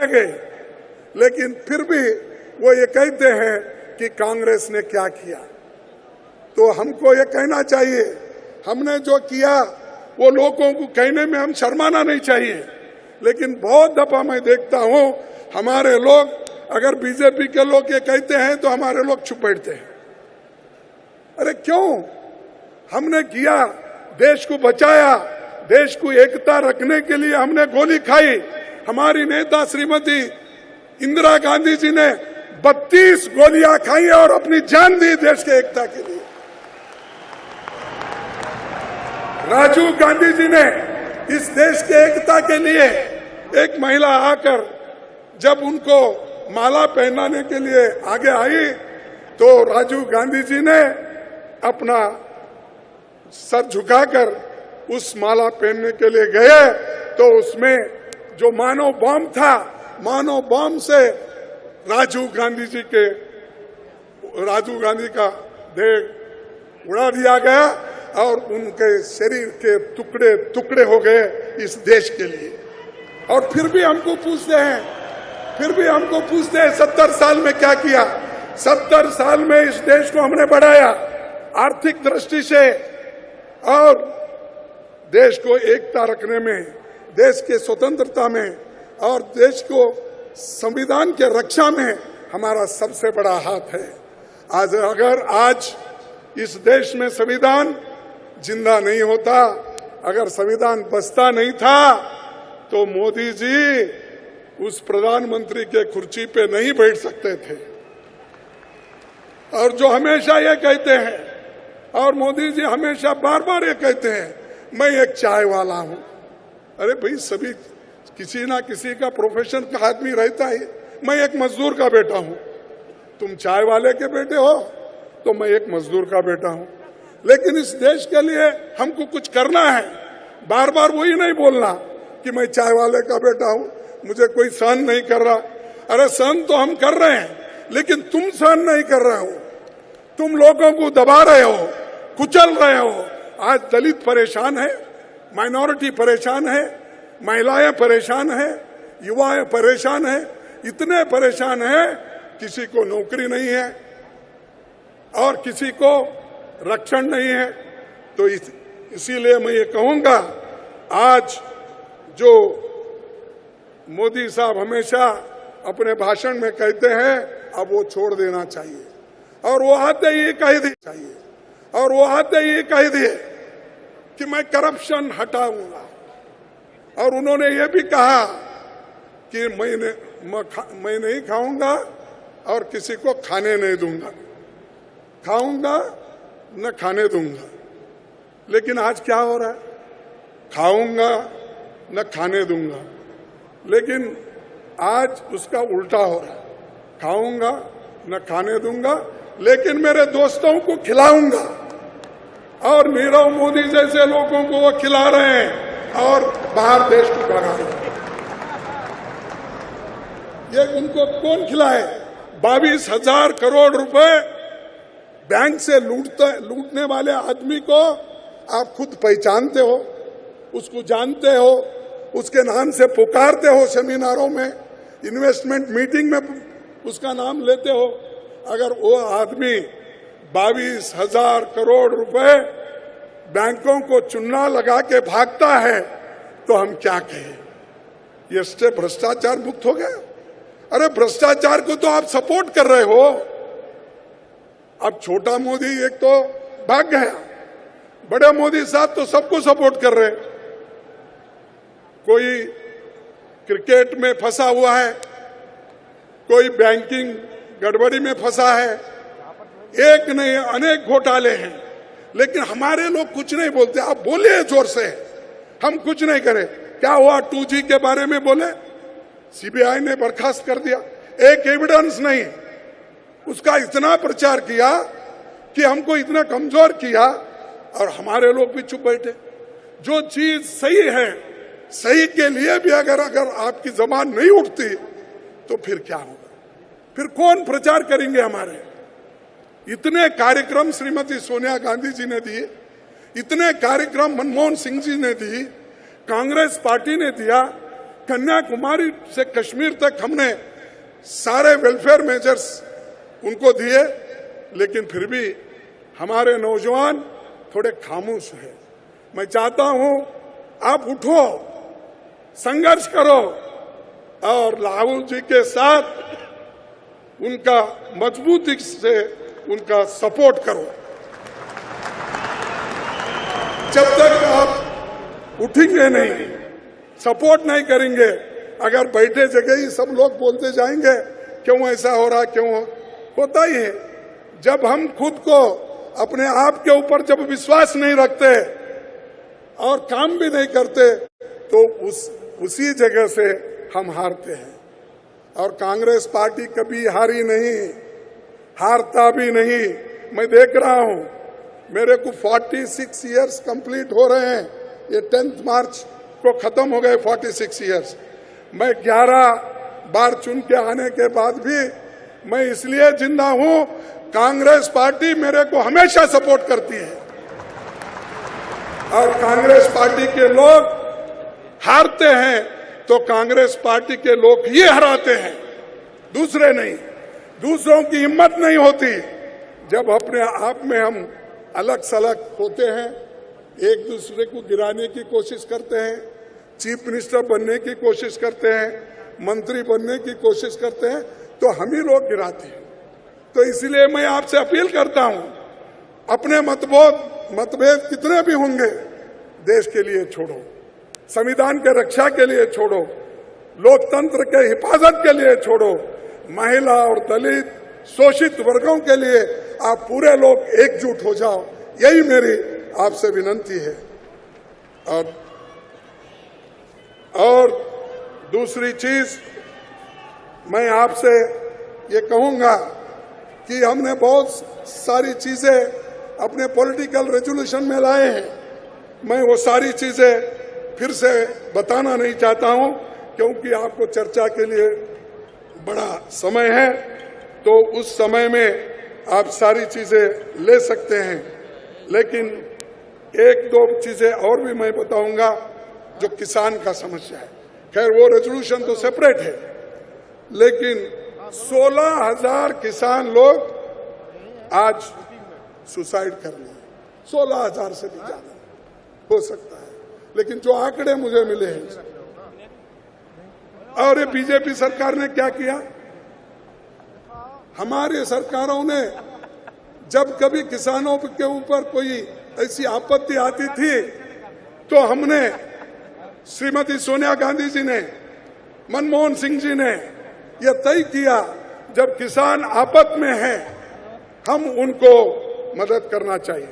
गए, लेकिन फिर भी वो ये कहते हैं कि कांग्रेस ने क्या किया। तो हमको ये कहना चाहिए, हमने जो किया वो लोगों को कहने में हम शर्माना नहीं चाहिए। लेकिन बहुत दफा मैं देखता हूं हमारे लोग, अगर बीजेपी के लोग ये कहते हैं तो हमारे लोग चुप बैठते हैं। अरे क्यों? हमने किया, देश को बचाया, देश को एकता रखने के लिए हमने गोली खाई। हमारी नेता श्रीमती इंदिरा गांधी जी ने 32 गोलियां खाई और अपनी जान दी देश के एकता के लिए। राजीव गांधी जी ने इस देश के एकता के लिए, एक महिला आकर जब उनको माला पहनाने के लिए आगे आई तो राजीव गांधी जी ने अपना सर झुकाकर उस माला पहनने के लिए गए तो उसमें जो मानव बम था, मानव बम से राजीव गांधी का देह उड़ा दिया गया और उनके शरीर के टुकड़े टुकड़े हो गए इस देश के लिए। और फिर भी हमको पूछते हैं 70 साल में क्या किया। 70 साल में इस देश को हमने बढ़ाया आर्थिक दृष्टि से, और देश को एकता रखने में, देश के स्वतंत्रता में और देश को संविधान के रक्षा में हमारा सबसे बड़ा हाथ है। अगर आज इस देश में संविधान जिंदा नहीं होता, अगर संविधान बचता नहीं था तो मोदी जी उस प्रधानमंत्री के कुर्सी पे नहीं बैठ सकते थे। और जो हमेशा ये कहते हैं, और मोदी जी हमेशा बार बार ये कहते हैं, मैं एक चाय वाला हूं। अरे भाई, सभी किसी ना किसी का प्रोफेशन का आदमी रहता है। मैं एक मजदूर का बेटा हूं, तुम चाय वाले के बेटे हो तो मैं एक मजदूर का बेटा हूं। लेकिन इस देश के लिए हमको कुछ करना है। बार बार वही नहीं बोलना कि मैं चाय वाले का बेटा हूं, मुझे कोई सहन नहीं कर रहा। अरे सहन तो हम कर रहे हैं, लेकिन तुम सहन नहीं कर रहे हो। तुम लोगों को दबा रहे हो, कुचल रहे हो। आज दलित परेशान है, माइनॉरिटी परेशान है, महिलाएं परेशान है, युवाएं परेशान है, इतने परेशान है, किसी को नौकरी नहीं है और किसी को रक्षण नहीं है। तो इसीलिए मैं ये कहूंगा, आज जो मोदी साहब हमेशा अपने भाषण में कहते हैं, अब वो छोड़ देना चाहिए। और वो आते ही कह दिए कि मैं करप्शन हटाऊंगा। और उन्होंने ये भी कहा कि मैं नहीं खाऊंगा और किसी को खाने नहीं दूंगा, खाऊंगा न खाने दूंगा। लेकिन आज क्या हो रहा है? खाऊंगा न खाने दूंगा, लेकिन आज उसका उल्टा हो रहा है। खाऊंगा न खाने दूंगा, लेकिन मेरे दोस्तों को खिलाऊंगा। और नीरव मोदी जैसे लोगों को वो खिला रहे हैं और बाहर देश को भगा रहे हैं। ये उनको कौन खिलाए? 22,000 करोड़ रुपए बैंक से लूटने वाले आदमी को आप खुद पहचानते हो, उसको जानते हो, उसके नाम से पुकारते हो, सेमिनारों में, इन्वेस्टमेंट मीटिंग में उसका नाम लेते हो। अगर वो आदमी 22,000 करोड़ रुपए बैंकों को चुन्ना लगा के भागता है तो हम क्या कहें? ये स्टेप भ्रष्टाचार मुक्त हो गया। अरे भ्रष्टाचार को तो आप सपोर्ट कर रहे हो। अब छोटा मोदी एक तो भाग गया, बड़े मोदी साहब तो सबको सपोर्ट कर रहे। कोई क्रिकेट में फंसा हुआ है, कोई बैंकिंग गड़बड़ी में फंसा है, एक नहीं अनेक घोटाले हैं, लेकिन हमारे लोग कुछ नहीं बोलते। आप बोलिए जोर से, हम कुछ नहीं करें। क्या हुआ? 2G के बारे में बोले, सीबीआई ने बर्खास्त कर दिया, एक एविडेंस नहीं। उसका इतना प्रचार किया कि हमको इतना कमजोर किया और हमारे लोग भी चुप बैठे। जो चीज सही है, सही के लिए भी अगर आपकी जबान नहीं उठती तो फिर क्या होगा? फिर कौन प्रचार करेंगे हमारे? इतने कार्यक्रम श्रीमती सोनिया गांधी जी ने दिए, इतने कार्यक्रम मनमोहन सिंह जी ने दी, कांग्रेस पार्टी ने दिया, कन्याकुमारी से कश्मीर तक हमने सारे वेलफेयर मेजर्स उनको दिए, लेकिन फिर भी हमारे नौजवान थोड़े खामोश हैं। मैं चाहता हूं आप उठो, संघर्ष करो और राहुल जी के साथ उनका मजबूती से उनका सपोर्ट करो। जब तक आप उठेंगे नहीं, सपोर्ट नहीं करेंगे, अगर बैठे जगह ही सब लोग बोलते जाएंगे क्यों ऐसा हो रहा, क्यों होता ही है। जब हम खुद को अपने आप के ऊपर जब विश्वास नहीं रखते और काम भी नहीं करते तो उसी जगह से हम हारते हैं। और कांग्रेस पार्टी कभी हारी नहीं, हारता भी नहीं। मैं देख रहा हूं, मेरे को 46 इयर्स कंप्लीट हो रहे हैं, ये 10 मार्च को खत्म हो गए 46 इयर्स। मैं 11 बार चुन के आने के बाद भी मैं इसलिए जिंदा हूं, कांग्रेस पार्टी मेरे को हमेशा सपोर्ट करती है और कांग्रेस पार्टी के लोग हारते हैं तो कांग्रेस पार्टी के लोग ही हराते हैं, दूसरे नहीं। दूसरों की हिम्मत नहीं होती। जब अपने आप में हम अलग सलग होते हैं, एक दूसरे को गिराने की कोशिश करते हैं, चीफ मिनिस्टर बनने की कोशिश करते हैं, मंत्री बनने की कोशिश करते हैं, तो हम ही लोग गिराते हैं। तो इसलिए मैं आपसे अपील करता हूं, अपने मतभेद कितने भी होंगे देश के लिए छोड़ो, संविधान के रक्षा के लिए छोड़ो, लोकतंत्र के हिफाजत के लिए छोड़ो, महिला और दलित शोषित वर्गों के लिए आप पूरे लोग एकजुट हो जाओ, यही मेरी आपसे विनती है। और दूसरी चीज मैं आपसे ये कहूंगा कि हमने बहुत सारी चीजें अपने पॉलिटिकल रेजोल्यूशन में लाए हैं। मैं वो सारी चीजें फिर से बताना नहीं चाहता हूं क्योंकि आपको चर्चा के लिए बड़ा समय है, तो उस समय में आप सारी चीजें ले सकते हैं। लेकिन एक दो चीजें और भी मैं बताऊंगा जो किसान का समस्या है। खैर वो रेजोल्यूशन तो सेपरेट है, लेकिन 16,000 किसान लोग आज सुसाइड कर लिए, 16,000 से भी ज्यादा हो सकता है, लेकिन जो आंकड़े मुझे मिले हैं। और ये बीजेपी सरकार ने क्या किया? हमारी सरकारों ने जब कभी किसानों के ऊपर कोई ऐसी आपत्ति आती थी तो हमने, श्रीमती सोनिया गांधी जी ने, मनमोहन सिंह जी ने यह तय किया जब किसान आपत में है हम उनको मदद करना चाहिए।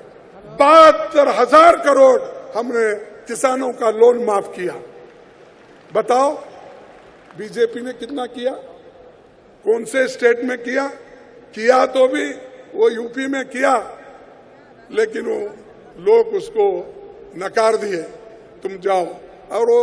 72,000 करोड़ हमने किसानों का लोन माफ किया। बताओ बीजेपी ने कितना किया? कौन से स्टेट में किया? किया तो भी वो यूपी में किया, लेकिन वो लोग उसको नकार दिए, तुम जाओ। और वो